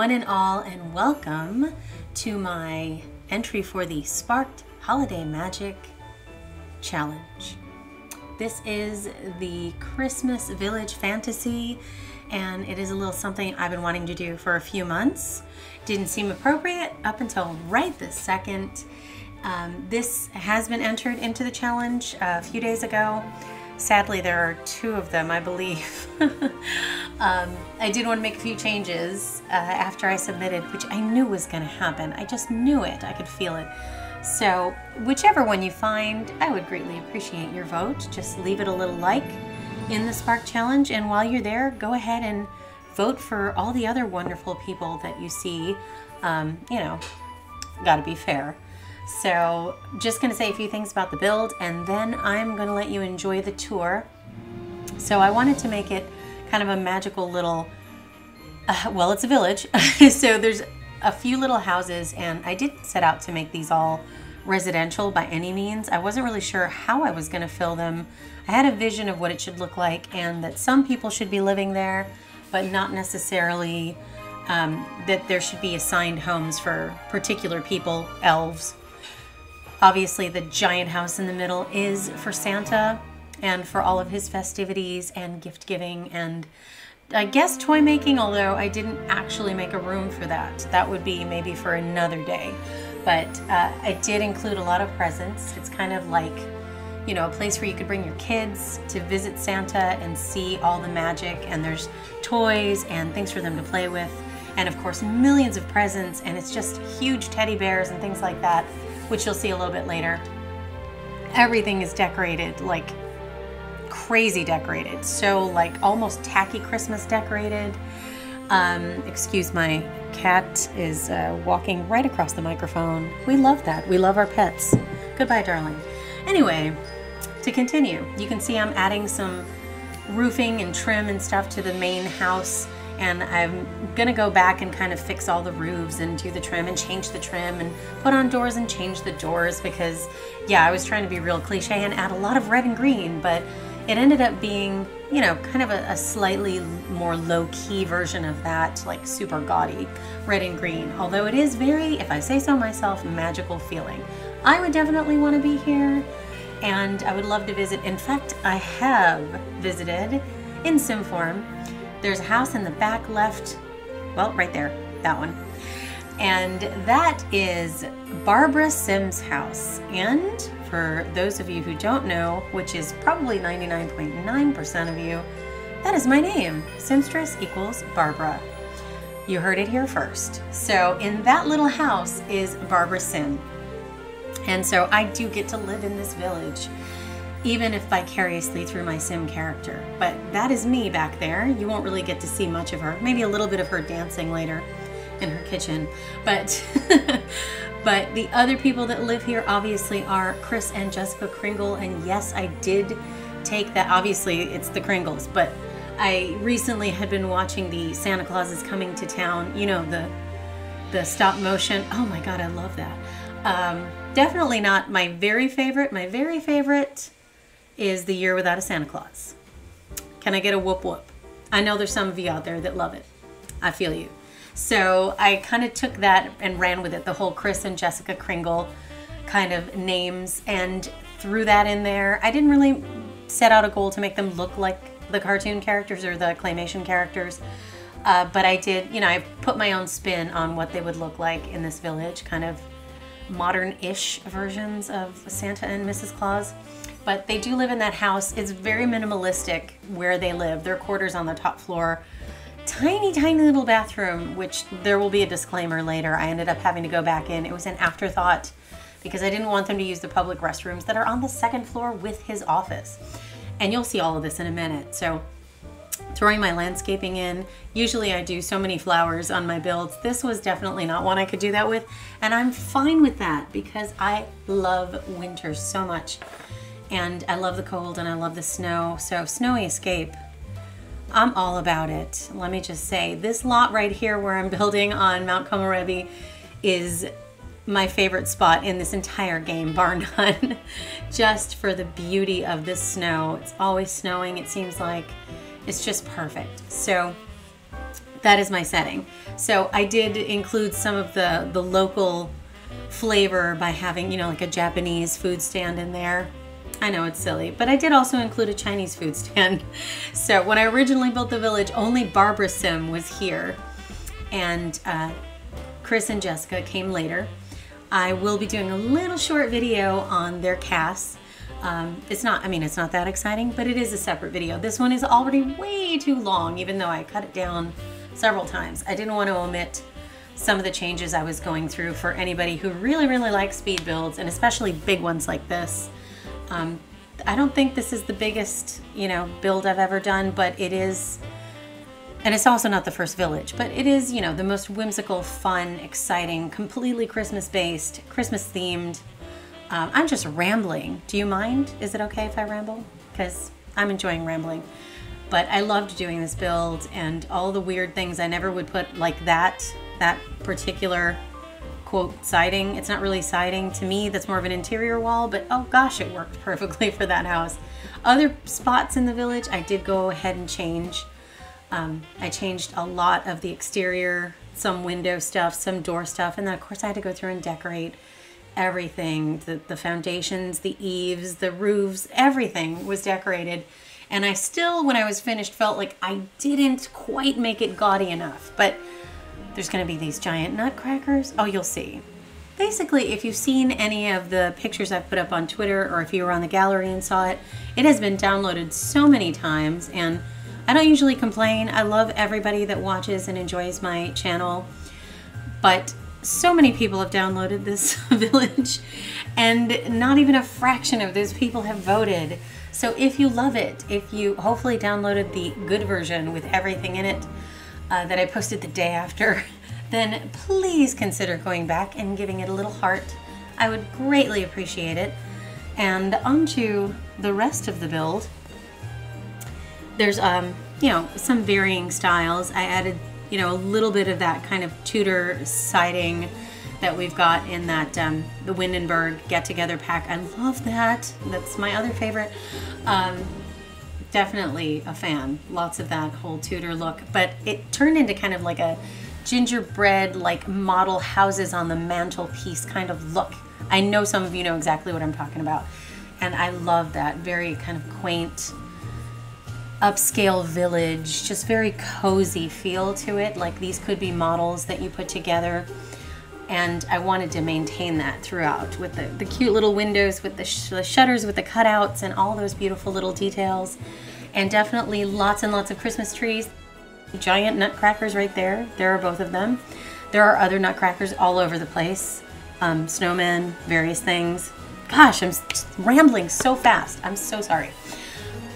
one and all, and welcome to my entry for the Sparked Holiday Magic Challenge. This is the Christmas Village Fantasy, and it is a little something I've been wanting to do for a few months. Didn't seem appropriate up until right this second. This has been entered into the challenge a few days ago. Sadly, there are two of them, I believe. I did want to make a few changes after I submitted, which I knew was going to happen. I just knew it. I could feel it. So whichever one you find, I would greatly appreciate your vote. Just leave it a little like in the Spark Challenge, and while you're there, go ahead and vote for all the other wonderful people that you see. You know, gotta be fair. So just gonna say a few things about the build, and then I'm gonna let you enjoy the tour. So I wanted to make it kind of a magical little, well, it's a village. So there's a few little houses, and I didn't set out to make these all residential by any means. I wasn't really sure how I was gonna fill them. I had a vision of what it should look like, and that some people should be living there, but not necessarily that there should be assigned homes for particular people, elves. Obviously, the giant house in the middle is for Santa and for all of his festivities and gift giving and I guess toy making, although I didn't actually make a room for that. That would be maybe for another day. But I did include a lot of presents. It's kind of like, you know, a place where you could bring your kids to visit Santa and see all the magic, and there's toys and things for them to play with. And of course, millions of presents, and it's just huge teddy bears and things like that, which you'll see a little bit later. Everything is decorated, like crazy decorated. So like almost tacky Christmas decorated. Excuse, my cat is walking right across the microphone. We love that. We love our pets. Goodbye, darling. Anyway, to continue, you can see I'm adding some roofing and trim and stuff to the main house. And I'm gonna go back and kind of fix all the roofs and do the trim and change the trim and put on doors and change the doors because, yeah, I was trying to be real cliche and add a lot of red and green, but it ended up being, you know, kind of a slightly more low-key version of that, like super gaudy red and green. Although it is very, if I say so myself, magical feeling. I would definitely want to be here, and I would love to visit. In fact, I have visited in sim form. There's a house in the back left, well, right there, that one. And that is Barbara Sim's house. And for those of you who don't know, which is probably 99.9% of you, that is my name. Simstress equals Barbara. You heard it here first. So in that little house is Barbara Sim. And so I do get to live in this village, even if vicariously through my Sim character. But that is me back there. You won't really get to see much of her. Maybe a little bit of her dancing later in her kitchen. But but the other people that live here obviously are Kris and Jessica Kringle. And yes, I did take that. Obviously, it's the Kringles. But I recently had been watching the Santa Claus is Coming to Town. You know, the stop motion. Oh my God, I love that. Definitely not my very favorite. My very favorite is The Year Without a Santa Claus. Can I get a whoop whoop? I know there's some of you out there that love it. I feel you. So I kind of took that and ran with it, the whole Kris and Jessica Kringle kind of names, and threw that in there. I didn't really set out a goal to make them look like the cartoon characters or the claymation characters, but I did, you know, I put my own spin on what they would look like in this village, kind of modern-ish versions of Santa and Mrs. Claus. But they do live in that house. It's very minimalistic where they live. Their quarters on the top floor. Tiny, tiny little bathroom, which there will be a disclaimer later. I ended up having to go back in. It was an afterthought because I didn't want them to use the public restrooms that are on the second floor with his office. And you'll see all of this in a minute. So throwing my landscaping in. Usually I do so many flowers on my builds. This was definitely not one I could do that with. And I'm fine with that because I love winter so much. And I love the cold and I love the snow. So Snowy Escape, I'm all about it. Let me just say, this lot right here where I'm building on Mount Komorebi is my favorite spot in this entire game, bar none. Just for the beauty of this snow. It's always snowing, it seems like. It's just perfect. So That is my setting. So I did include some of the local flavor by having, you know, like a Japanese food stand in there. I know it's silly, but I did also include a Chinese food stand. So when I originally built the village, only SimstressSim was here, and Kris and Jessica came later. I will be doing a little short video on their casts. It's not that exciting, but it is a separate video. This one is already way too long, even though I cut it down several times. I didn't want to omit some of the changes I was going through for anybody who really, really likes speed builds, and especially big ones like this. I don't think this is the biggest, you know, build I've ever done, but it is, and it's also not the first village, but it is, you know, the most whimsical, fun, exciting, completely Christmas-based, Christmas-themed. I'm just rambling. Do you mind? Is it okay if I ramble? Because I'm enjoying rambling. But I loved doing this build, and all the weird things I never would put, like that particular quote siding. It's not really siding to me, that's more of an interior wall, but oh gosh, it worked perfectly for that house. Other spots in the village I did go ahead and change. I changed a lot of the exterior, some window stuff, some door stuff, and then of course I had to go through and decorate everything. The foundations, the eaves, the roofs, everything was decorated. And I still, when I was finished, felt like I didn't quite make it gaudy enough. But there's going to be these giant nutcrackers. Oh, you'll see. Basically, if you've seen any of the pictures I've put up on Twitter, or if you were on the gallery and saw it, it has been downloaded so many times, and I don't usually complain. I love everybody that watches and enjoys my channel, but so many people have downloaded this village, and not even a fraction of those people have voted. So if you love it, if you hopefully downloaded the good version with everything in it, that I posted the day after, then please consider going back and giving it a little heart. I would greatly appreciate it. And on to the rest of the build. There's you know, some varying styles. I added, you know, a little bit of that kind of Tudor siding that we've got in that the Windenburg get-together pack. I love that. That's my other favorite. Definitely a fan. Lots of that whole Tudor look, but it turned into kind of like a gingerbread, like model houses on the mantelpiece kind of look. I know some of you know exactly what I'm talking about, and I love that very kind of quaint, upscale village, just very cozy feel to it. Like these could be models that you put together, and I wanted to maintain that throughout with the cute little windows with the shutters with the cutouts and all those beautiful little details, and definitely lots and lots of Christmas trees. Giant nutcrackers right there. There are both of them. There are other nutcrackers all over the place. Snowmen, various things. Gosh, I'm rambling so fast. I'm so sorry.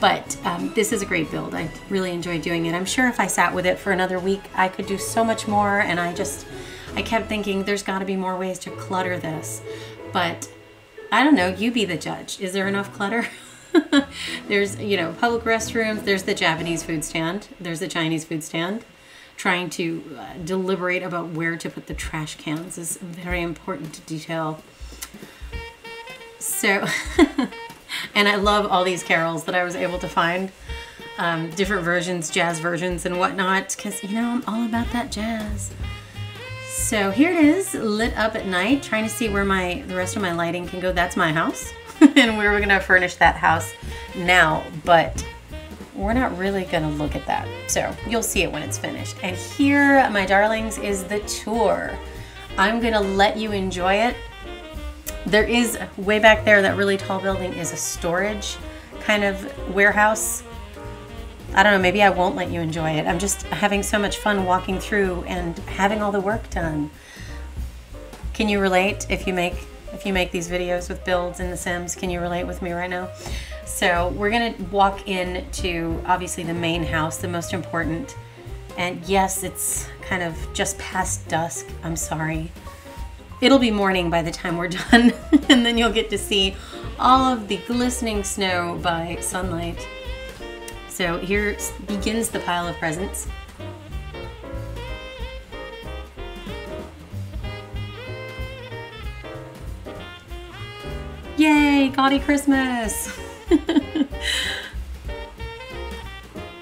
But this is a great build. I really enjoyed doing it. I'm sure if I sat with it for another week, I could do so much more, and I kept thinking there's got to be more ways to clutter this. But I don't know, you be the judge. Is there enough clutter? There's, you know, public restrooms, there's the Japanese food stand, there's the Chinese food stand. Trying to deliberate about where to put the trash cans is a very important detail. So, and I love all these carols that I was able to find. Different versions, jazz versions and whatnot, because, you know, I'm all about that jazz. So here it is, lit up at night, trying to see where the rest of my lighting can go. That's my house, and we're gonna furnish that house now, but we're not really gonna look at that. So you'll see it when it's finished. And here, my darlings, is the tour. I'm gonna let you enjoy it. There is, way back there, that really tall building is a storage kind of warehouse. I don't know, maybe I won't let you enjoy it. I'm just having so much fun walking through and having all the work done. Can you relate if you make these videos with builds in The Sims? Can you relate with me right now? So we're gonna walk into, obviously, the main house, the most important. And yes, it's kind of just past dusk. I'm sorry. It'll be morning by the time we're done, and then you'll get to see all of the glistening snow by sunlight. So here begins the pile of presents. Yay, gaudy Christmas!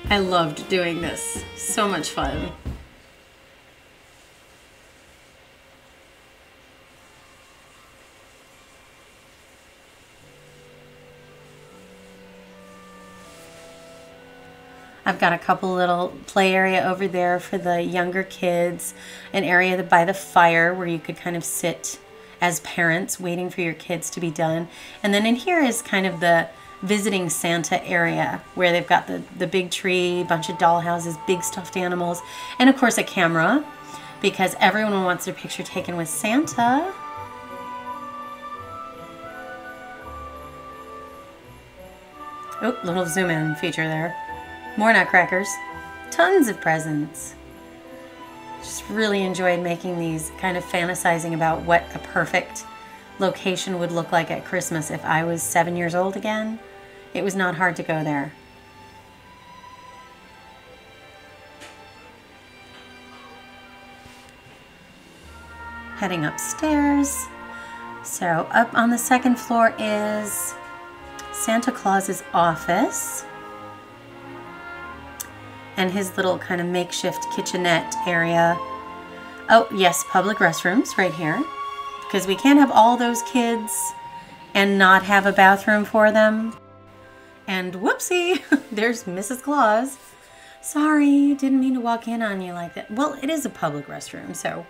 I loved doing this. So much fun. I've got a couple little play area over there for the younger kids, an area by the fire where you could kind of sit as parents waiting for your kids to be done. And then in here is kind of the visiting Santa area where they've got the big tree, bunch of doll houses, big stuffed animals, and of course a camera because everyone wants their picture taken with Santa. Oh, little zoom in feature there. More nutcrackers. Tons of presents. Just really enjoyed making these, kind of fantasizing about what a perfect location would look like at Christmas if I was 7 years old again. It was not hard to go there. Heading upstairs. So up on the second floor is Santa Claus's office and his little kind of makeshift kitchenette area. Oh yes, public restrooms right here, because we can't have all those kids and not have a bathroom for them. And whoopsie, there's Mrs. Claus. Sorry, didn't mean to walk in on you like that. Well, it is a public restroom, so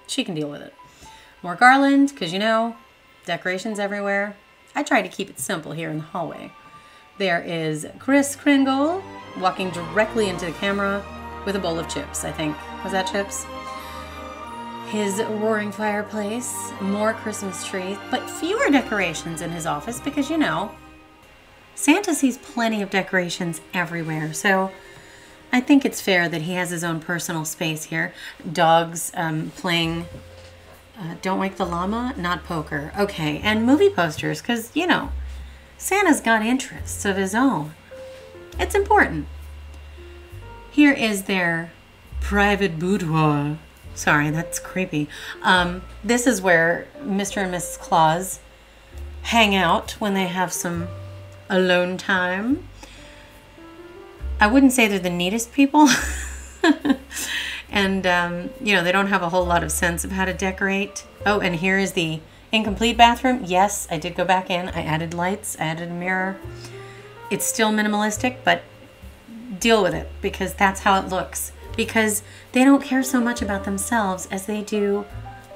she can deal with it. More garland, because you know, decorations everywhere. I try to keep it simple here in the hallway. There is Kris Kringle walking directly into the camera with a bowl of chips, I think. Was that chips? His roaring fireplace, more Christmas trees, but fewer decorations in his office because, you know, Santa sees plenty of decorations everywhere. So I think it's fair that he has his own personal space here. Dogs playing Don't Wake the Llama, not poker. Okay, and movie posters because, you know, Santa's got interests of his own. It's important. Here is their private boudoir. Sorry, that's creepy. This is where Mr. and Mrs. Claus hang out when they have some alone time. I wouldn't say they're the neatest people. And, you know, they don't have a whole lot of sense of how to decorate. Oh, and here is the incomplete bathroom. Yes, I did go back in. I added lights, I added a mirror. It's still minimalistic, but deal with it because that's how it looks. Because they don't care so much about themselves as they do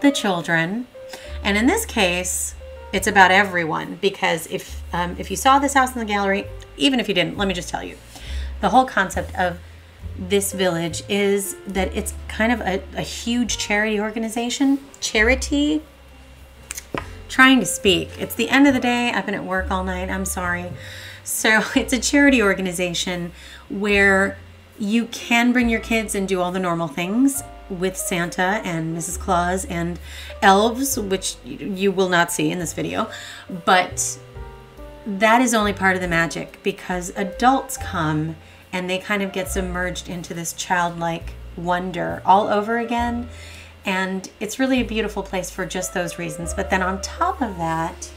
the children. And in this case, it's about everyone. Because if you saw this house in the gallery, even if you didn't, let me just tell you. The whole concept of this village is that it's kind of a huge charity organization. Charity. Trying to speak. It's the end of the day. I've been at work all night. I'm sorry. So it's a charity organization where you can bring your kids and do all the normal things with Santa and Mrs. Claus and elves, which you will not see in this video. But that is only part of the magic because adults come and they kind of get submerged into this childlike wonder all over again. And it's really a beautiful place for just those reasons. But then on top of that,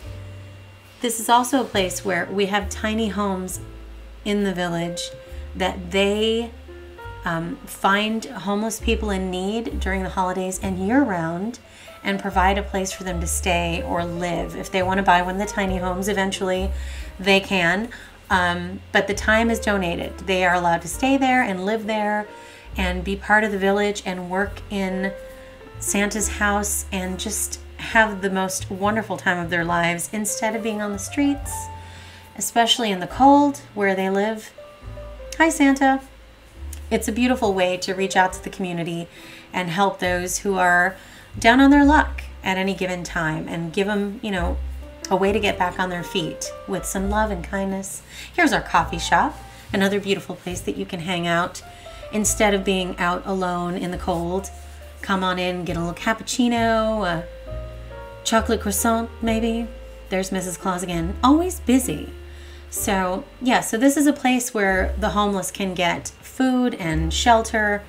this is also a place where we have tiny homes in the village that they find homeless people in need during the holidays and year-round and provide a place for them to stay or live. If they want to buy one of the tiny homes, eventually they can. But the time is donated. They are allowed to stay there and live there and be part of the village and work in Santa's house and just have the most wonderful time of their lives instead of being on the streets, especially in the cold where they live. Hi, Santa. It's a beautiful way to reach out to the community and help those who are down on their luck at any given time and give them, you know, a way to get back on their feet with some love and kindness. Here's our coffee shop, another beautiful place that you can hang out instead of being out alone in the cold. Come on in, get a little cappuccino, a chocolate croissant maybe. There's Mrs. Claus again, always busy. So yeah, so this is a place where the homeless can get food and shelter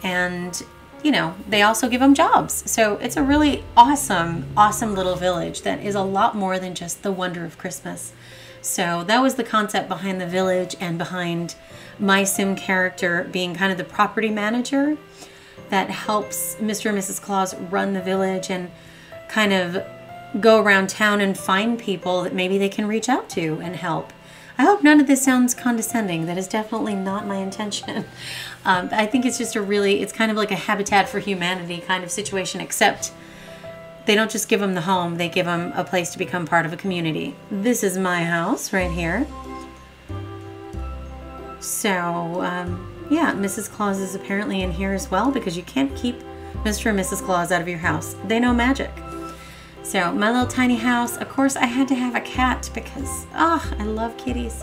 and, you know, they also give them jobs. So it's a really awesome, awesome little village that is a lot more than just the wonder of Christmas. So that was the concept behind the village and behind my Sim character being kind of the property manager that helps Mr. and Mrs. Claus run the village and kind of go around town and find people that maybe they can reach out to and help. I hope none of this sounds condescending. That is definitely not my intention. I think it's just it's kind of like a Habitat for Humanity kind of situation, except they don't just give them the home, they give them a place to become part of a community. This is my house right here. So, yeah, Mrs. Claus is apparently in here as well, because you can't keep Mr. and Mrs. Claus out of your house. They know magic. So, my little tiny house. Of course, I had to have a cat because, I love kitties.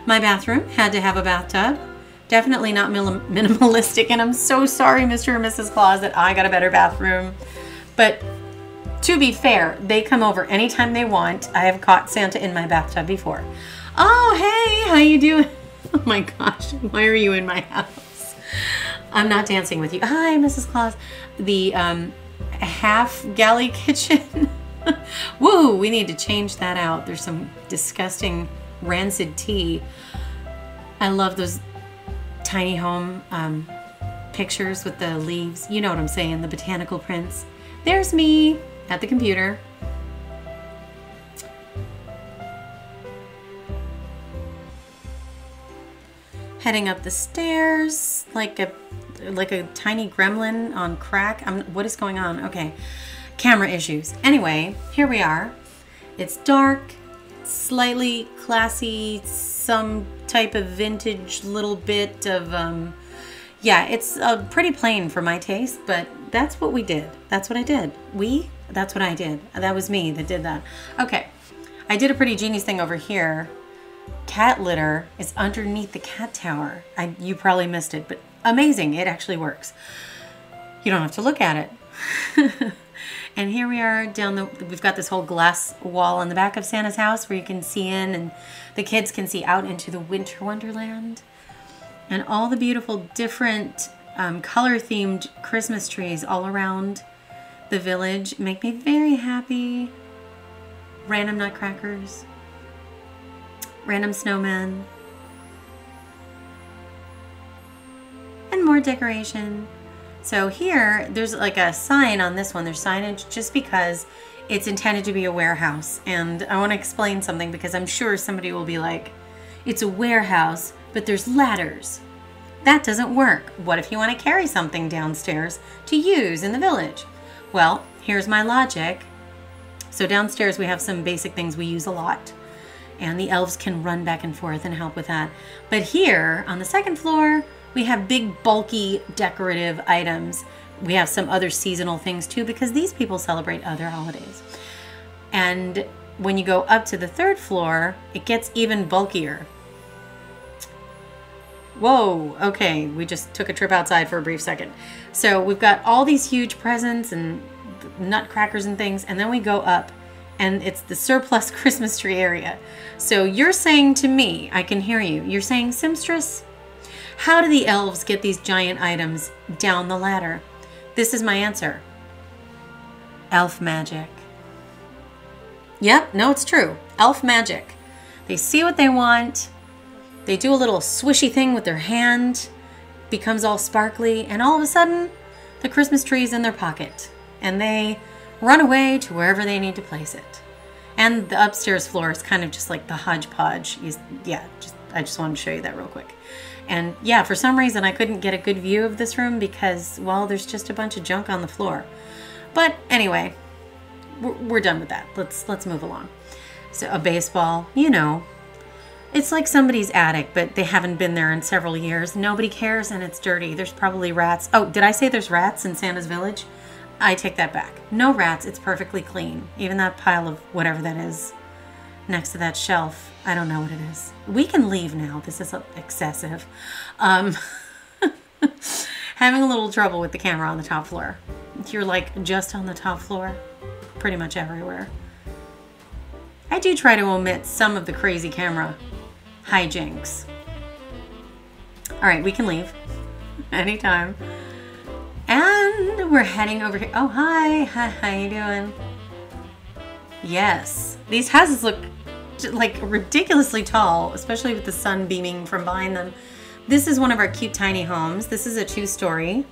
My bathroom had to have a bathtub. Definitely not minimalistic, and I'm so sorry, Mr. and Mrs. Claus, that I got a better bathroom. But to be fair, they come over anytime they want. I have caught Santa in my bathtub before. Oh, hey, how you doing? Oh my gosh, why are you in my house? I'm not dancing with you. Hi, Mrs. Claus. The half galley kitchen. Woo, we need to change that out. There's some disgusting rancid tea. I love those tiny home pictures with the leaves. You know what I'm saying, the botanical prints. There's me at the computer. Heading up the stairs like a tiny gremlin on crack. What is going on? Okay, camera issues. Anyway, here we are. It's dark, slightly classy, some type of vintage little bit of yeah, it's pretty plain for my taste, but that's what we did. That's what I did. That's what I did. That was me that did that. Okay, I did a pretty genius thing over here. Cat litter is underneath the cat tower. You probably missed it, but amazing. It actually works. You don't have to look at it. And here we are we've got this whole glass wall on the back of Santa's house where you can see in, and the kids can see out into the winter wonderland. And all the beautiful different color-themed Christmas trees all around the village make me very happy. Random nutcrackers. Random snowmen. And more decoration. So here, there's like a sign on this one. There's signage just because it's intended to be a warehouse. And I want to explain something because I'm sure somebody will be like, it's a warehouse, but there's ladders. That doesn't work. What if you want to carry something downstairs to use in the village? Well, here's my logic. So downstairs we have some basic things we use a lot. And the elves can run back and forth and help with that. But here, on the second floor, we have big, bulky, decorative items. We have some other seasonal things too, because these people celebrate other holidays. And when you go up to the third floor, it gets even bulkier. Whoa, okay, we just took a trip outside for a brief second. So we've got all these huge presents and nutcrackers and things, and then we go up, and it's the surplus Christmas tree area. So you're saying to me, I can hear you, you're saying, Simstress, how do the elves get these giant items down the ladder? This is my answer. Elf magic. Yep, no, it's true. Elf magic. They see what they want, they do a little swishy thing with their hand, becomes all sparkly, and all of a sudden, the Christmas tree is in their pocket, and they run away to wherever they need to place it. And the upstairs floor is kind of just like the hodgepodge. I just wanted to show you that real quick. And yeah, for some reason I couldn't get a good view of this room because, well, there's just a bunch of junk on the floor. But anyway, we're done with that. Let's move along. So a baseball, you know, it's like somebody's attic, but they haven't been there in several years. Nobody cares, and it's dirty. There's probably rats. Oh, did I say there's rats in Santa's village? I take that back. No rats. It's perfectly clean. Even that pile of whatever that is next to that shelf. I don't know what it is. We can leave now. This is excessive. Having a little trouble with the camera on the top floor. You're like just on the top floor, pretty much everywhere. I do try to omit some of the crazy camera hijinks. All right, we can leave anytime. And we're heading over here. Oh, hi. Hi, how you doing? Yes, these houses look like ridiculously tall, especially with the sun beaming from behind them. This is one of our cute tiny homes. This is a 2-story.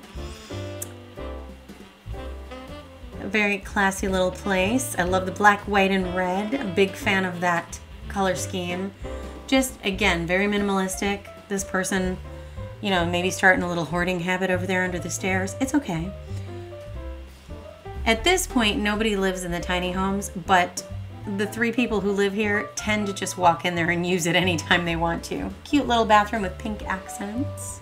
A very classy little place. I love the black, white, and red. A big fan of that color scheme. Just, again, very minimalistic. This person, you know, maybe starting a little hoarding habit over there under the stairs. It's okay. At this point, nobody lives in the tiny homes, but the 3 people who live here tend to just walk in there and use it anytime they want to. Cute little bathroom with pink accents.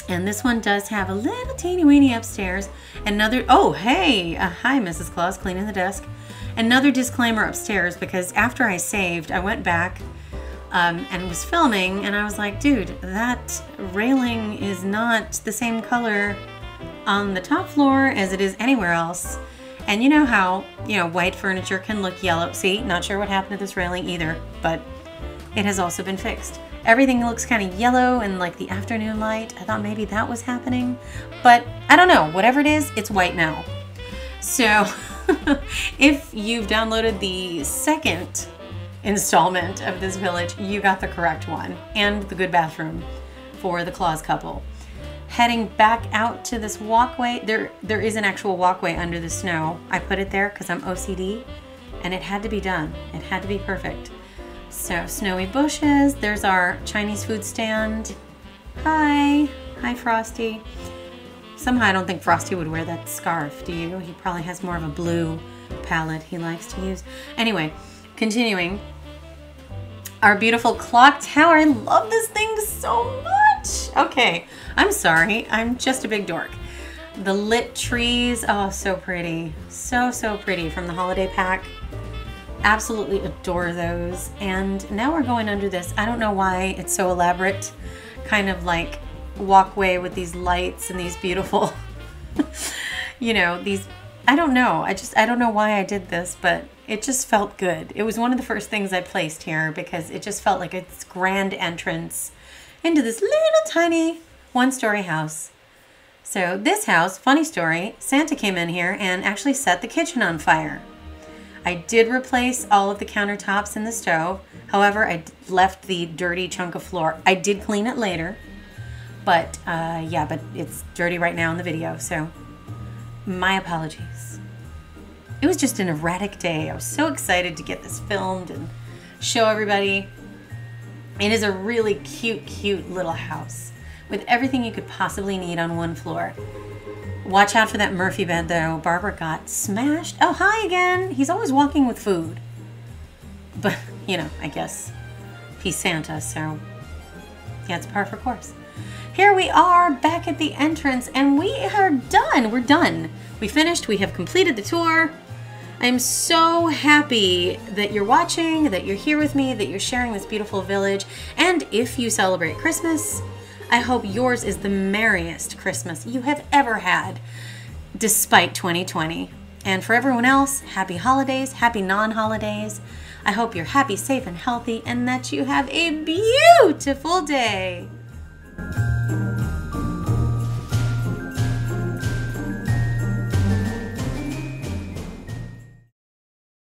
And this one does have a little teeny weeny upstairs. Another, oh, hey, hi, Mrs. Claus, cleaning the desk. Another disclaimer upstairs, because after I saved, I went back and was filming, and I was like, dude, that railing is not the same color on the top floor as it is anywhere else. And you know how, you know, white furniture can look yellow. See, not sure what happened to this railing either, but it has also been fixed. Everything looks kind of yellow in like the afternoon light. I thought maybe that was happening, but I don't know. Whatever it is, it's white now. So if you've downloaded the second installment of this village, you got the correct one and the good bathroom for the Claus couple. Heading back out to this walkway, there is an actual walkway under the snow. I put it there because I'm OCD and it had to be done. It had to be perfect. So snowy bushes, there's our Chinese food stand. Hi, hi Frosty. Somehow I don't think Frosty would wear that scarf, do you? He probably has more of a blue palette he likes to use. Anyway, continuing. Our beautiful clock tower. I love this thing so much. Okay, I'm sorry. I'm just a big dork. The lit trees. Oh, so pretty. So, so pretty from the holiday pack. Absolutely adore those. And now we're going under this. I don't know why it's so elaborate. Kind of like walkway with these lights and these beautiful, you know, these, I don't know. I don't know why I did this, but it just felt good. It was one of the first things I placed here because it just felt like its grand entrance into this little tiny one-story house. So this house, funny story, Santa came in here and actually set the kitchen on fire. I did replace all of the countertops in the stove. However, I left the dirty chunk of floor. I did clean it later, but yeah, but it's dirty right now in the video, so my apologies. It was just an erratic day. I was so excited to get this filmed and show everybody. It is a really cute, cute little house with everything you could possibly need on one floor. Watch out for that Murphy bed though. Barbara got smashed. Oh, hi again. He's always walking with food. But, you know, I guess he's Santa, so yeah, it's par for course. Here we are back at the entrance and we are done. We're done. We finished. We have completed the tour. I'm so happy that you're watching, that you're here with me, that you're sharing this beautiful village. And if you celebrate Christmas, I hope yours is the merriest Christmas you have ever had, despite 2020. And for everyone else, happy holidays, happy non-holidays. I hope you're happy, safe, and healthy, and that you have a beautiful day.